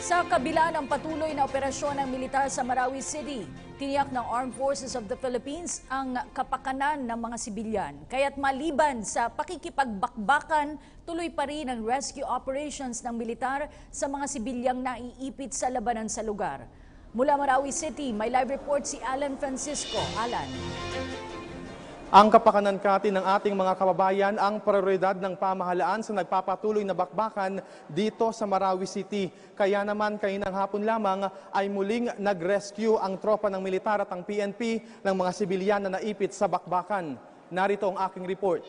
Sa kabila ng patuloy na operasyon ng militar sa Marawi City, tiniyak ng Armed Forces of the Philippines ang kapakanan ng mga sibilyan. Kaya't maliban sa pakikipagbakbakan, tuloy pa rin ang rescue operations ng militar sa mga sibilyang naiipit sa labanan sa lugar. Mula Marawi City, may live report si Alan Francisco. Alan. Ang kapakanan-kati ng ating mga kababayan ang prioridad ng pamahalaan sa nagpapatuloy na bakbakan dito sa Marawi City. Kaya naman kaninang hapon lamang ay muling nag-rescue ang tropa ng militar at ang PNP ng mga sibilyan na naipit sa bakbakan. Narito ang aking report.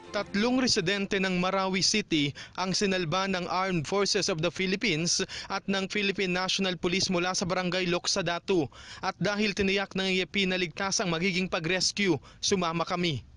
Tatlong residente ng Marawi City ang sinalba ng Armed Forces of the Philippines at ng Philippine National Police mula sa barangay Loksadatu. At dahil tiniyak ng IAP na ligtas ang magiging pag-rescue, sumama kami.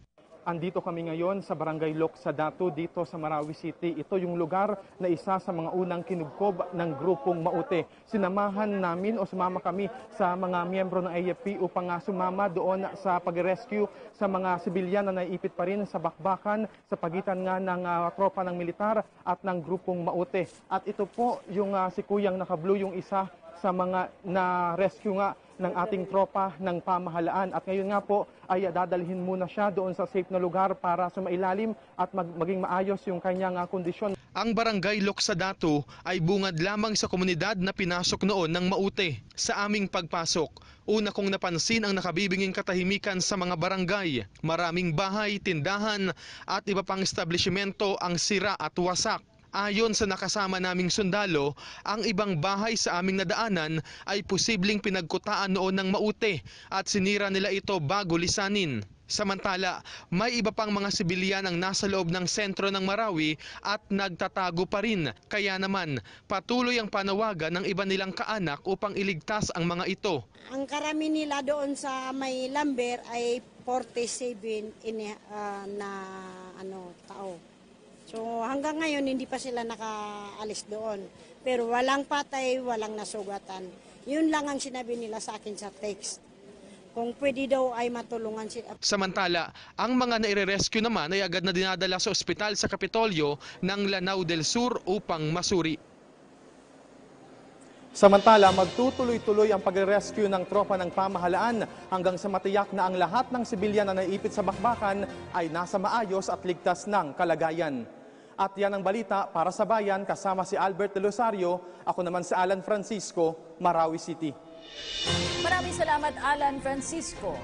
Andito kami ngayon sa barangay Loksadatu dito sa Marawi City. Ito yung lugar na isa sa mga unang kinubkob ng grupong Maute. Sinamahan namin o sumama kami sa mga miyembro ng AFP upang sumama doon sa pag-rescue sa mga sibilyan na naiipit pa rin sa bakbakan sa pagitan nga ng tropa ng militar at ng grupong Maute. At ito po yung si Kuyang naka-blue, yung isa sa mga na-rescue nga ng ating tropa ng pamahalaan. At ngayon nga po ay dadalhin muna siya doon sa safe na lugar para sumailalim at maging maayos yung kanyang kondisyon. Ang barangay Loksadatu ay bungad lamang sa komunidad na pinasok noon ng Maute. Sa aming pagpasok, una kong napansin ang nakabibinging katahimikan sa mga barangay. Maraming bahay, tindahan at iba pang establishmento ang sira at wasak. Ayon sa nakasama naming sundalo, ang ibang bahay sa aming nadaanan ay posibleng pinagkutaan noon ng Maute at sinira nila ito bago lisanin. Samantala, may iba pang mga sibilyan ang nasa loob ng sentro ng Marawi at nagtatago pa rin. Kaya naman, patuloy ang panawagan ng iba nilang kaanak upang iligtas ang mga ito. Ang karami nila doon sa may Lamber ay 47 tao. So hanggang ngayon hindi pa sila nakaalis doon. Pero walang patay, walang nasugatan. Yun lang ang sinabi nila sa akin sa text. Kung pwede daw ay matulungan sila. Samantala, ang mga naire-rescue naman ay agad na dinadala sa ospital sa Kapitolyo ng Lanao del Sur upang masuri. Samantala, magtutuloy-tuloy ang pag-rescue ng tropa ng pamahalaan hanggang sa matiyak na ang lahat ng sibilyan na naipit sa bakbakan ay nasa maayos at ligtas ng kalagayan. At yan ang balita para sa bayan, kasama si Albert de Losario. Ako naman si Alan Francisco, Marawi City. Maraming salamat, Alan Francisco.